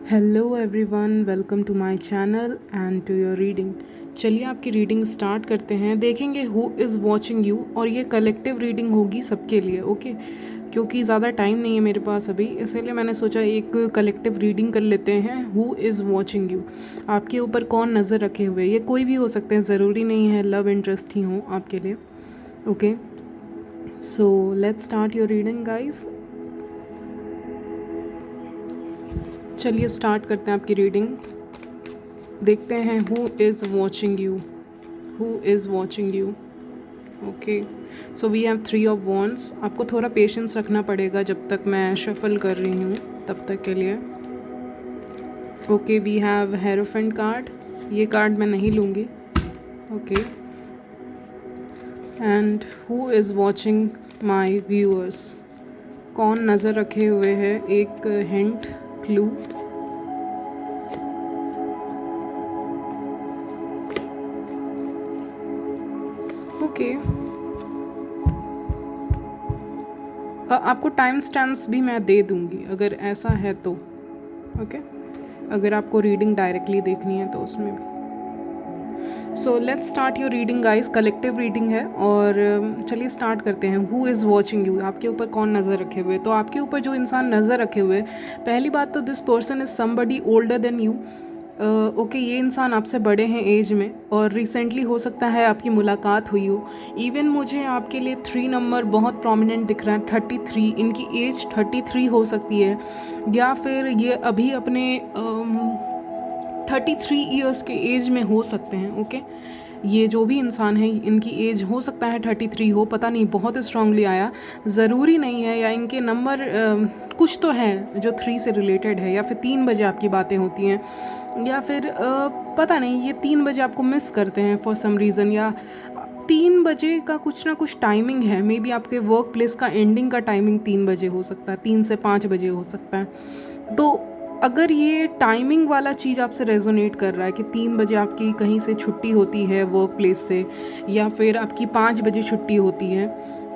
Hello everyone, welcome to my channel and to your reading. चलिए आपकी reading start करते हैं। देखेंगे हु इज़ वॉचिंग यू, और ये कलेक्टिव रीडिंग होगी सबके लिए। ओके, क्योंकि ज़्यादा टाइम नहीं है मेरे पास अभी, इसलिए मैंने सोचा एक कलेक्टिव रीडिंग कर लेते हैं। हु इज़ वॉचिंग यू, आपके ऊपर कौन नज़र रखे हुए। ये कोई भी हो सकते हैं, ज़रूरी नहीं है लव इंटरेस्ट ही हो आपके लिए। Okay, so let's start your reading guys. चलिए स्टार्ट करते हैं आपकी रीडिंग। देखते हैं who is watching you, who is watching you. Okay, so we have 3 of wands. आपको थोड़ा पेशेंस रखना पड़ेगा जब तक मैं शफल कर रही हूँ, तब तक के लिए। Okay, we have hierophant card. ये कार्ड मैं नहीं लूँगी। Okay, and who is watching my viewers, कौन नज़र रखे हुए है। एक हिंट, क्लू। ओके, आपको टाइम स्टैम्प्स भी मैं दे दूँगी अगर ऐसा है तो। ओके, अगर आपको रीडिंग डायरेक्टली देखनी है तो उसमें भी। सो let's start your reading guys. Collective reading है और चलिए स्टार्ट करते हैं। हु इज़ वॉचिंग यू, आपके ऊपर कौन नज़र रखे हुए। तो आपके ऊपर जो इंसान नज़र रखे हुए, पहली बात तो this person is somebody older than you. Okay, ये इंसान आपसे बड़े हैं एज में, और रिसेंटली हो सकता है आपकी मुलाकात हुई हो। इवन मुझे आपके लिए 3 नंबर बहुत प्रोमिनेंट दिख रहा है, 33। इनकी एज 33 हो सकती है, या फिर ये अभी अपने 33 ईयर्स के एज में हो सकते हैं। ओके, ये जो भी इंसान है इनकी एज हो सकता है 33 हो, पता नहीं, बहुत स्ट्रांगली आया, ज़रूरी नहीं है। या इनके नंबर कुछ तो है जो 3 से रिलेटेड है, या फिर 3 बजे आपकी बातें होती हैं, या फिर पता नहीं, ये 3 बजे आपको मिस करते हैं फॉर सम रीज़न, या 3 बजे का कुछ ना कुछ टाइमिंग है। मे बी आपके वर्क प्लेस का एंडिंग का टाइमिंग 3 बजे हो सकता है, 3 से 5 बजे हो सकता है। तो अगर ये टाइमिंग वाला चीज़ आपसे रेजोनेट कर रहा है कि 3 बजे आपकी कहीं से छुट्टी होती है वर्क प्लेस से, या फिर आपकी 5 बजे छुट्टी होती है,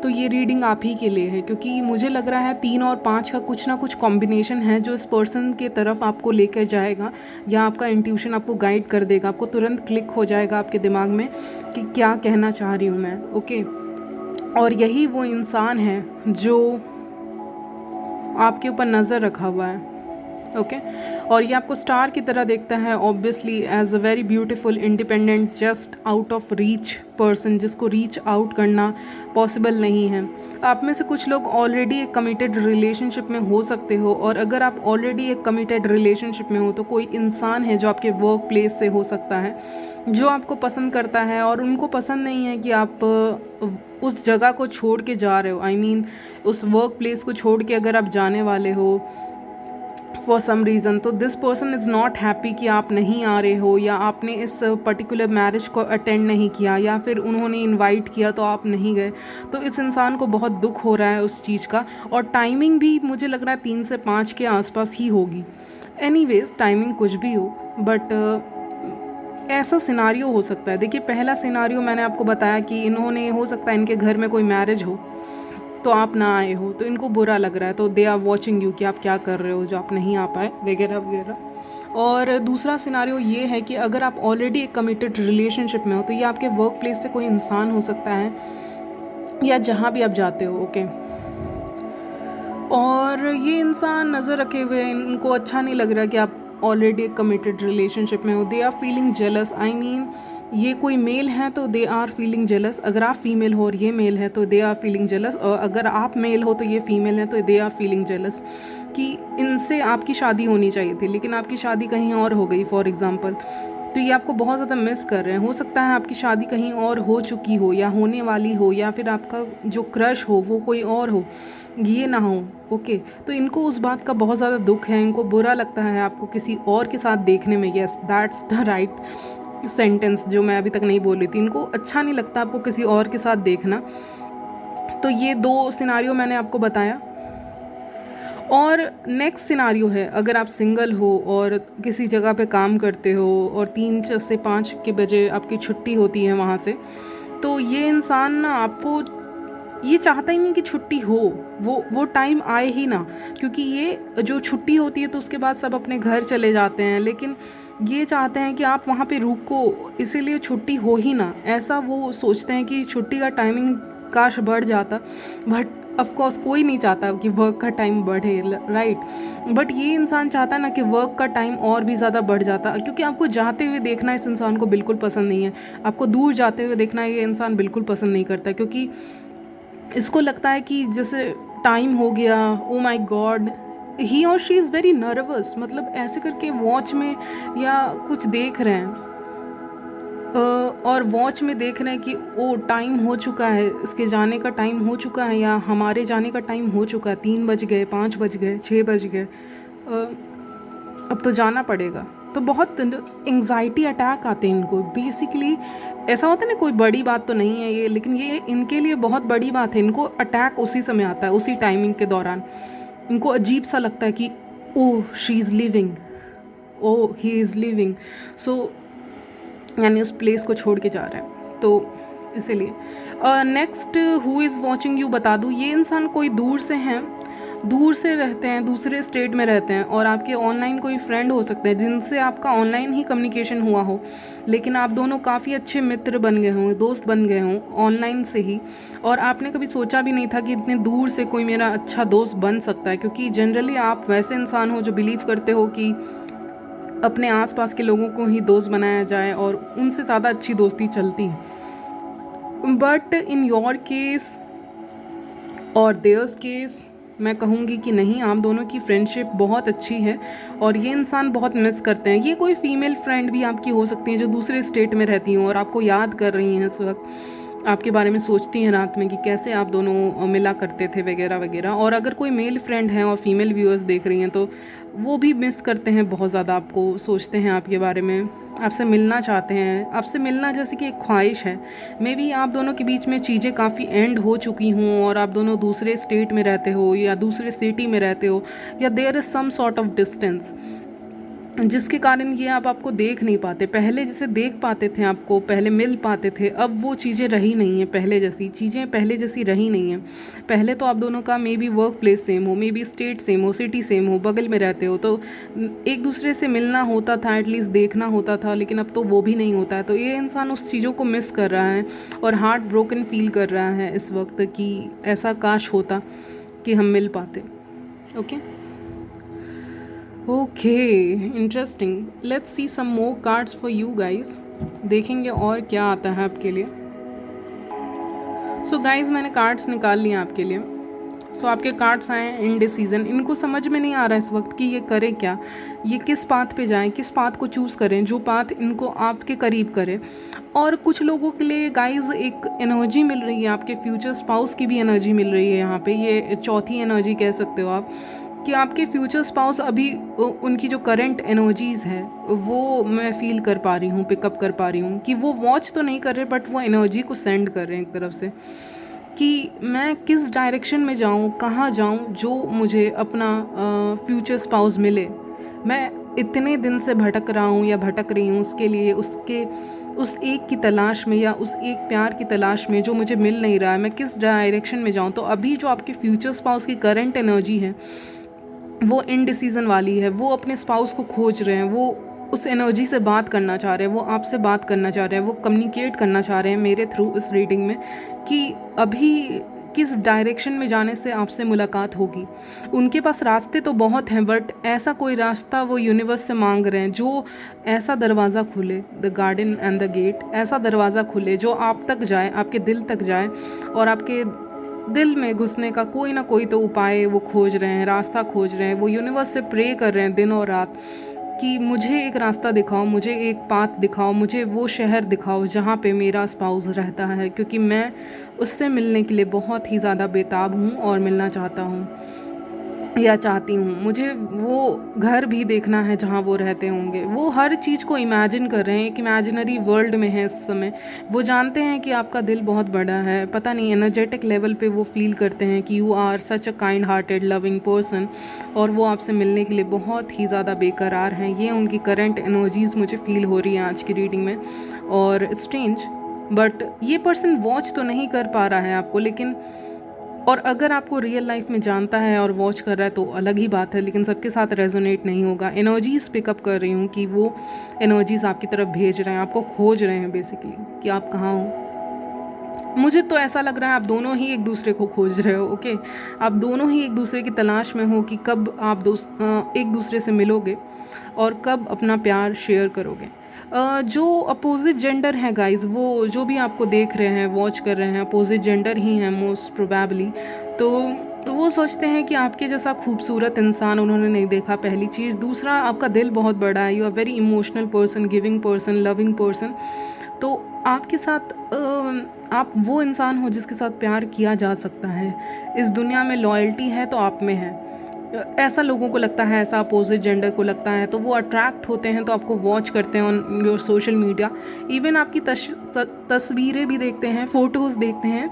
तो ये रीडिंग आप ही के लिए है। क्योंकि मुझे लग रहा है 3 और 5 का कुछ ना कुछ कॉम्बिनेशन है जो इस पर्सन के तरफ आपको लेकर जाएगा, या आपका इंट्यूशन आपको गाइड कर देगा। आपको तुरंत क्लिक हो जाएगा आपके दिमाग में कि क्या कहना चाह रही हूँ मैं। ओके, और यही वो इंसान है जो आपके ऊपर नज़र रखा हुआ है। ओके, और ये आपको स्टार की तरह देखता है, obviously as a very beautiful, independent, just out of reach person, जिसको रीच आउट करना पॉसिबल नहीं है। आप में से कुछ लोग ऑलरेडी एक कमिटेड रिलेशनशिप में हो सकते हो, और अगर आप ऑलरेडी एक कमिटेड रिलेशनशिप में हो तो कोई इंसान है जो आपके वर्क प्लेस से हो सकता है, जो आपको पसंद करता है, और उनको पसंद नहीं है कि आप उस जगह को छोड़ के जा रहे हो। आई मीन उस वर्क प्लेस को छोड़ के अगर आप जाने वाले हो फॉर सम रीज़न, तो this person is not happy कि आप नहीं आ रहे हो, या आपने इस पर्टिकुलर मैरिज को अटेंड नहीं किया, या फिर उन्होंने इनवाइट किया तो आप नहीं गए। तो इस इंसान को बहुत दुख हो रहा है उस चीज़ का, और टाइमिंग भी मुझे लग रहा है 3 से 5 के आसपास ही होगी। एनीवेज, टाइमिंग कुछ भी हो, बट ऐसा सिनारियो हो सकता है। देखिए, पहला सिनारियो मैंने आपको बताया कि इन्होंने, हो सकता है इनके घर में कोई मैरिज हो तो आप ना आए हो, तो इनको बुरा लग रहा है, तो दे आर वॉचिंग यू कि आप क्या कर रहे हो जो आप नहीं आ पाए, वगैरह वगैरह। और दूसरा सिनारियो ये है कि अगर आप ऑलरेडी एक कमिटेड रिलेशनशिप में हो, तो ये आपके वर्क प्लेस से कोई इंसान हो सकता है, या जहाँ भी आप जाते हो। ओके, और ये इंसान नज़र रखे हुए हैं, इनको अच्छा नहीं लग रहा कि आप ऑलरेडी एक कमिटेड रिलेशनशिप में हो। They are feeling jealous. I mean ये कोई मेल है तो दे आर फीलिंग जेलस। अगर आप फीमेल हो और ये मेल है तो दे आर फीलिंग जेलस, और अगर आप मेल हो तो ये फीमेल है तो दे आर फीलिंग जेलस कि इनसे आपकी शादी होनी चाहिए थी लेकिन आपकी शादी कहीं और हो गई फॉर एग्ज़ाम्पल। तो ये आपको बहुत ज़्यादा मिस कर रहे हैं। हो सकता है आपकी शादी कहीं और हो चुकी हो, या होने वाली हो, या फिर आपका जो क्रश हो वो कोई और हो, ये ना हो। ओके, तो इनको उस बात का बहुत ज़्यादा दुख है, इनको बुरा लगता है आपको किसी और के साथ देखने में। Yes, that's the right sentence जो मैं अभी तक नहीं बोली थी। इनको अच्छा नहीं लगता आपको किसी और के साथ देखना। तो ये 2 सिनारियो मैंने आपको बताया। और नेक्स्ट सिनारियो है, अगर आप सिंगल हो और किसी जगह पे काम करते हो, और 3 से 5 के बजे आपकी छुट्टी होती है वहाँ से, तो ये इंसान ना आपको ये चाहता ही नहीं कि छुट्टी हो, वो टाइम आए ही ना, क्योंकि ये जो छुट्टी होती है तो उसके बाद सब अपने घर चले जाते हैं, लेकिन ये चाहते हैं कि आप वहाँ पे रुको, इसीलिए छुट्टी हो ही ना। ऐसा वो सोचते हैं कि छुट्टी का टाइमिंग काश बढ़ जाता, बट ऑफ कोर्स कोई नहीं चाहता कि वर्क का टाइम बढ़े, राइट। बट ये इंसान चाहता है ना कि वर्क का टाइम और भी ज़्यादा बढ़ जाता, क्योंकि आपको जाते हुए देखना इस इंसान को बिल्कुल पसंद नहीं है, आपको दूर जाते हुए देखना ये इंसान बिल्कुल पसंद नहीं करता, क्योंकि इसको लगता है कि जैसे टाइम हो गया, ओ माय गॉड, ही और शी इज़ वेरी नर्वस, मतलब ऐसे करके वॉच में या कुछ देख रहे हैं, और वॉच में देख रहे हैं कि ओ टाइम हो चुका है, इसके जाने का टाइम हो चुका है, या हमारे जाने का टाइम हो चुका है, 3 बज गए, 5 बज गए, 6 बज गए, अब तो जाना पड़ेगा। तो बहुत एंग्जाइटी अटैक आते हैं इनको बेसिकली। ऐसा होता है ना, कोई बड़ी बात तो नहीं है ये, लेकिन ये इनके लिए बहुत बड़ी बात है। इनको अटैक उसी समय आता है, उसी टाइमिंग के दौरान। इनको अजीब सा लगता है कि oh she is living, oh he is living, so यानी उस प्लेस को छोड़ के जा रहा है, तो इसीलिए। Next who is watching you बता दूँ, ये इंसान कोई दूर से हैं, दूर से रहते हैं, दूसरे स्टेट में रहते हैं, और आपके ऑनलाइन कोई फ्रेंड हो सकते हैं जिनसे आपका ऑनलाइन ही कम्युनिकेशन हुआ हो, लेकिन आप दोनों काफ़ी अच्छे मित्र बन गए हों, दोस्त बन गए हों ऑनलाइन से ही, और आपने कभी सोचा भी नहीं था कि इतने दूर से कोई मेरा अच्छा दोस्त बन सकता है, क्योंकि जनरली आप वैसे इंसान हो जो बिलीव करते हो कि अपने आसपास के लोगों को ही दोस्त बनाया जाए और उनसे ज़्यादा अच्छी दोस्ती चलती है। बट इन योर केस और देयर्स केस मैं कहूँगी कि नहीं, आप दोनों की फ्रेंडशिप बहुत अच्छी है, और ये इंसान बहुत मिस करते हैं। ये कोई फीमेल फ्रेंड भी आपकी हो सकती है जो दूसरे स्टेट में रहती हैं और आपको याद कर रही हैं इस वक्त, आपके बारे में सोचती हैं रात में कि कैसे आप दोनों मिला करते थे वगैरह वगैरह। और अगर कोई मेल फ्रेंड है और फीमेल व्यूअर्स देख रही हैं तो वो भी मिस करते हैं बहुत ज़्यादा, आपको सोचते हैं आपके बारे में, आपसे मिलना चाहते हैं। आपसे मिलना जैसे कि एक ख्वाहिश है। मे बी आप दोनों के बीच में चीज़ें काफ़ी एंड हो चुकी हों और आप दोनों दूसरे स्टेट में रहते हो या दूसरे सिटी में रहते हो, या there is some sort of distance जिसके कारण ये आप आपको देख नहीं पाते। पहले जैसे देख पाते थे आपको, पहले मिल पाते थे, अब वो चीज़ें रही नहीं हैं, पहले जैसी चीज़ें पहले जैसी रही नहीं हैं। पहले तो आप दोनों का may be work place same हो, मे बी स्टेट सेम हो, सिटी सेम हो, बगल में रहते हो, तो एक दूसरे से मिलना होता था, एटलीस्ट देखना होता था, लेकिन अब तो वो भी नहीं होता है। तो ये इंसान उस चीज़ों को मिस कर रहा है और हार्ट ब्रोकन फील कर रहा है इस वक्त कि ऐसा काश होता कि हम मिल पाते। Okay, interesting. Let's see some more cards for you guys. देखेंगे और क्या आता है आपके लिए। सो गाइज मैंने कार्ड्स निकाल लिए आपके लिए। सो आपके कार्ड्स आए हैं इनडिसीजन। इनको समझ में नहीं आ रहा है इस वक्त कि ये करें क्या, ये किस पाथ पे जाएं, किस पाथ को चूज़ करें जो पाथ इनको आपके करीब करे। और कुछ लोगों के लिए गाइज एक एनर्जी मिल रही है, आपके फ्यूचर स्पाउस की भी एनर्जी मिल रही है यहाँ पे। ये चौथी एनर्जी कह सकते हो आप, कि आपके फ्यूचर स्पाउस अभी उनकी जो करंट एनर्जीज़ है वो मैं फील कर पा रही हूँ, पिकअप कर पा रही हूँ कि वो वॉच तो नहीं कर रहे बट वो एनर्जी को सेंड कर रहे हैं एक तरफ से, कि मैं किस डायरेक्शन में जाऊँ, कहाँ जाऊँ जो मुझे अपना फ्यूचर स्पाउस मिले। मैं इतने दिन से भटक रहा हूँ या भटक रही हूँ उसके लिए, उस एक की तलाश में या उस एक प्यार की तलाश में जो मुझे मिल नहीं रहा है। मैं किस डायरेक्शन में जाऊँ। तो अभी जो आपके फ्यूचर स्पाउस की करंट एनर्जी है वो इनडिसीजन वाली है। वो अपने स्पाउस को खोज रहे हैं, वो उस एनर्जी से बात करना चाह रहे हैं, वो आपसे बात करना चाह रहे हैं, वो कम्युनिकेट करना चाह रहे हैं मेरे थ्रू इस रीडिंग में कि अभी किस डायरेक्शन में जाने से आपसे मुलाकात होगी। उनके पास रास्ते तो बहुत हैं बट ऐसा कोई रास्ता वो यूनिवर्स से मांग रहे हैं जो ऐसा दरवाज़ा खुले, the garden and the gate, ऐसा दरवाज़ा खुले जो आप तक जाए, आपके दिल तक जाए, और आपके दिल में घुसने का कोई ना कोई तो उपाय वो खोज रहे हैं, रास्ता खोज रहे हैं। वो यूनिवर्स से प्रे कर रहे हैं दिन और रात कि मुझे एक रास्ता दिखाओ, मुझे एक पाथ दिखाओ, मुझे वो शहर दिखाओ जहाँ पे मेरा स्पाउस रहता है, क्योंकि मैं उससे मिलने के लिए बहुत ही ज़्यादा बेताब हूँ और मिलना चाहता हूँ या चाहती हूँ। मुझे वो घर भी देखना है जहाँ वो रहते होंगे। वो हर चीज़ को इमेजिन कर रहे हैं, एक इमेजिनरी वर्ल्ड में है इस समय। वो जानते हैं कि आपका दिल बहुत बड़ा है, पता नहीं एनर्जेटिक लेवल पे वो फील करते हैं कि you are such a kind hearted loving person, और वो आपसे मिलने के लिए बहुत ही ज़्यादा बेकरार हैं। ये उनकी करंट एनर्जीज़ मुझे फील हो रही हैं आज की रीडिंग में। और स्ट्रेंज बट ये पर्सन वॉच तो नहीं कर पा रहा है आपको, लेकिन और अगर आपको रियल लाइफ में जानता है और वॉच कर रहा है तो अलग ही बात है, लेकिन सबके साथ रेजोनेट नहीं होगा। एनर्जीज़ पिकअप कर रही हूँ कि वो एनर्जीज़ आपकी तरफ भेज रहे हैं, आपको खोज रहे हैं बेसिकली कि आप कहाँ हो। मुझे तो ऐसा लग रहा है आप दोनों ही एक दूसरे को खोज रहे हो। ओके, आप दोनों ही एक दूसरे की तलाश में हो कि कब आप एक दूसरे से मिलोगे और कब अपना प्यार शेयर करोगे। जो अपोजिट जेंडर है गाइस, वो जो भी आपको देख रहे हैं, वॉच कर रहे हैं, अपोजिट जेंडर ही हैं मोस्ट प्रोबेबली। तो वो सोचते हैं कि आपके जैसा खूबसूरत इंसान उन्होंने नहीं देखा, पहली चीज़। दूसरा, आपका दिल बहुत बड़ा है, you are very emotional person, giving person, loving person. तो आपके साथ आप वो इंसान हो जिसके साथ प्यार किया जा सकता है। इस दुनिया में लॉयल्टी है तो आप में है, ऐसा लोगों को लगता है, ऐसा अपोजिट जेंडर को लगता है। तो वो अट्रैक्ट होते हैं, तो आपको वॉच करते हैं on your social media. Even आपकी तस्वीरें भी देखते हैं, फ़ोटोज़ देखते हैं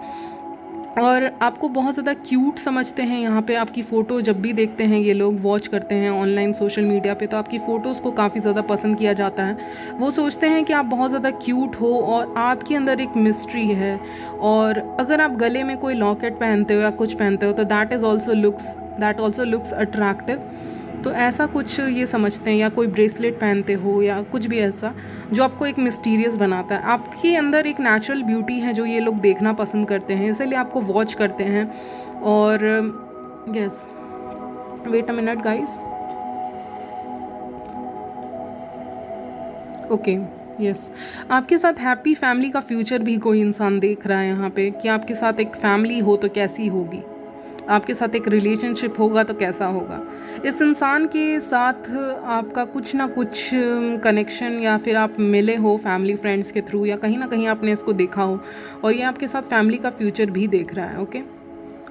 और आपको बहुत ज़्यादा क्यूट समझते हैं। यहाँ पे आपकी फ़ोटो जब भी देखते हैं, ये लोग वॉच करते हैं ऑनलाइन सोशल मीडिया पे, तो आपकी फ़ोटोज़ को काफ़ी ज़्यादा पसंद किया जाता है। वो सोचते हैं कि आप बहुत ज़्यादा क्यूट हो और आपके अंदर एक मिस्ट्री है। और अगर आप गले में कोई लॉकेट पहनते हो या कुछ पहनते हो तो दैट ऑल्सो लुक्स अट्रैक्टिव। तो ऐसा कुछ ये समझते हैं, या कोई ब्रेसलेट पहनते हो या कुछ भी ऐसा जो आपको एक मिस्टीरियस बनाता है। आपके अंदर एक नेचुरल ब्यूटी है जो ये लोग देखना पसंद करते हैं, इसीलिए आपको वॉच करते हैं। और yes, wait a minute guys. Okay, yes, आपके साथ हैप्पी फैमिली का फ्यूचर भी कोई इंसान देख रहा है यहाँ पे, कि आपके साथ एक फैमिली हो तो कैसी होगी, आपके साथ एक रिलेशनशिप होगा तो कैसा होगा। इस इंसान के साथ आपका कुछ ना कुछ कनेक्शन, या फिर आप मिले हो फैमिली फ्रेंड्स के थ्रू, या कहीं ना कहीं आपने इसको देखा हो और ये आपके साथ फैमिली का फ्यूचर भी देख रहा है। ओके,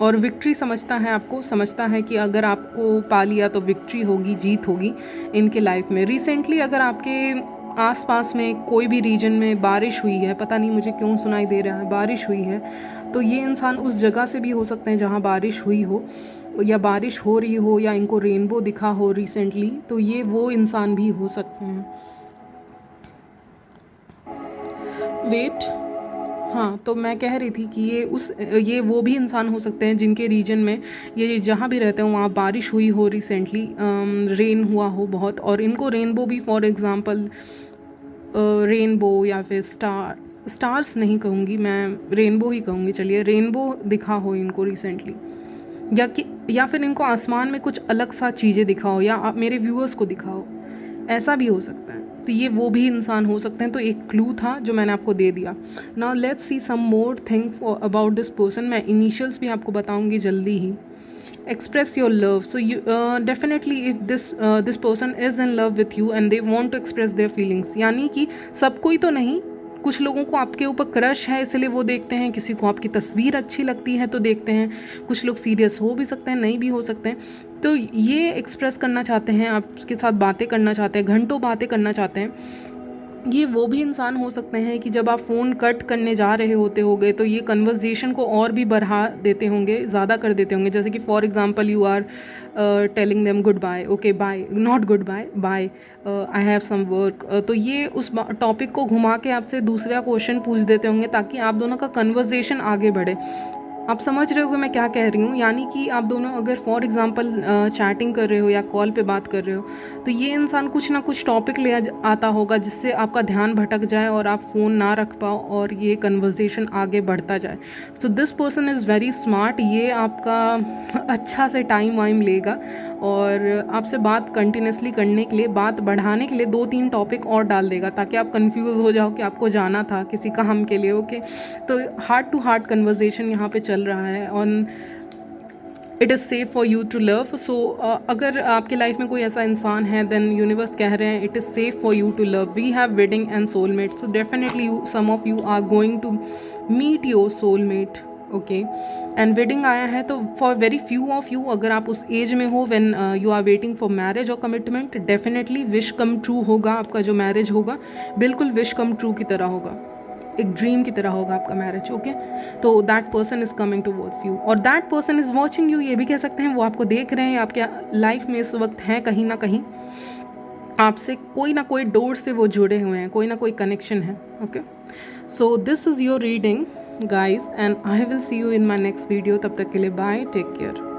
और विक्ट्री समझता है, आपको समझता है कि अगर आपको पा लिया तो विक्ट्री होगी, जीत होगी इनके लाइफ में। रिसेंटली अगर आपके आसपास में कोई भी रीजन में बारिश हुई है, पता नहीं मुझे क्यों सुनाई दे रहा है बारिश हुई है, तो ये इंसान उस जगह से भी हो सकते हैं जहाँ बारिश हुई हो, या बारिश हो रही हो, या इनको रेनबो दिखा हो रिसेंटली, तो ये वो इंसान भी हो सकते हैं। वेट, हाँ, तो मैं कह रही थी कि ये वो भी इंसान हो सकते हैं जिनके रीजन में, ये जहाँ भी रहते हो वहाँ बारिश हुई हो रिसेंटली, रेन हुआ हो बहुत, और इनको रेनबो भी, फॉर एग्ज़ाम्पल रेनबो या फिर स्टार्स नहीं कहूँगी मैं, रेनबो ही कहूँगी, चलिए, रेनबो दिखा हो इनको रिसेंटली, या फिर इनको आसमान में कुछ अलग सा चीज़ें दिखाओ, या आप मेरे व्यूअर्स को दिखाओ, ऐसा भी हो सकता है। तो ये वो भी इंसान हो सकते हैं। तो एक क्लू था जो मैंने आपको दे दिया। Now let's see some more thing about this person. मैं इनिशियल्स भी आपको बताऊंगी जल्दी ही। Express your love, so you definitely if this person is in love with you and they want to express their feelings, यानी कि सब कोई तो नहीं, कुछ लोगों को आपके ऊपर क्रश है इसलिए वो देखते हैं, किसी को आपकी तस्वीर अच्छी लगती है तो देखते हैं, कुछ लोग सीरियस हो भी सकते हैं, नहीं भी हो सकते हैं। तो ये एक्सप्रेस करना चाहते हैं, आपके साथ बातें करना चाहते हैं, घंटों बातें करना चाहते हैं। ये वो भी इंसान हो सकते हैं कि जब आप फ़ोन कट करने जा रहे होगे तो ये कन्वर्सेशन को और भी बढ़ा देते होंगे, ज़्यादा कर देते होंगे। जैसे कि for example you are telling them goodbye, okay bye, not goodbye, bye, I have some work, तो ये उस टॉपिक को घुमा के आपसे दूसरा क्वेश्चन पूछ देते होंगे ताकि आप दोनों का कन्वर्सेशन आगे बढ़े। आप समझ रहे हो मैं क्या कह रही हूँ? यानी कि आप दोनों अगर फॉर एग्जांपल चैटिंग कर रहे हो या कॉल पे बात कर रहे हो, तो ये इंसान कुछ ना कुछ टॉपिक ले आता होगा जिससे आपका ध्यान भटक जाए और आप फ़ोन ना रख पाओ और ये कन्वर्सेशन आगे बढ़ता जाए। So this person is very smart. ये आपका अच्छा से टाइम वाइम लेगा और आपसे बात कंटिन्यूसली करने के लिए, बात बढ़ाने के लिए 2-3 टॉपिक और डाल देगा ताकि आप कंफ्यूज हो जाओ कि आपको जाना था किसी काम के लिए। ओके, तो हार्ट टू हार्ट कन्वर्सेशन यहाँ पे चल रहा है on it is safe for you to love. So अगर आपके लाइफ में कोई ऐसा इंसान है देन यूनिवर्स कह रहे हैं it is safe for you to love. We have wedding and soulmate, so definitely some of you are going to meet your soulmate. Okay, and wedding आया है तो for very few of you, अगर आप उस age में हो when you are waiting for marriage और commitment, definitely wish come true होगा। आपका जो मैरिज होगा बिल्कुल विश कम ट्रू की तरह होगा, एक ड्रीम की तरह होगा आपका मैरिज। ओके, तो that person is coming towards you और that person is watching you. ये भी कह सकते हैं वो आपको देख रहे हैं, आपके लाइफ में इस वक्त हैं कहीं ना कहीं, आपसे कोई ना कोई डोर से वो जुड़े हुए हैं, कोई ना कोई कनेक्शन है। Okay, so this is your reading guys, and I will see you in my next video. तब तक के लिए बाय, टेक केयर.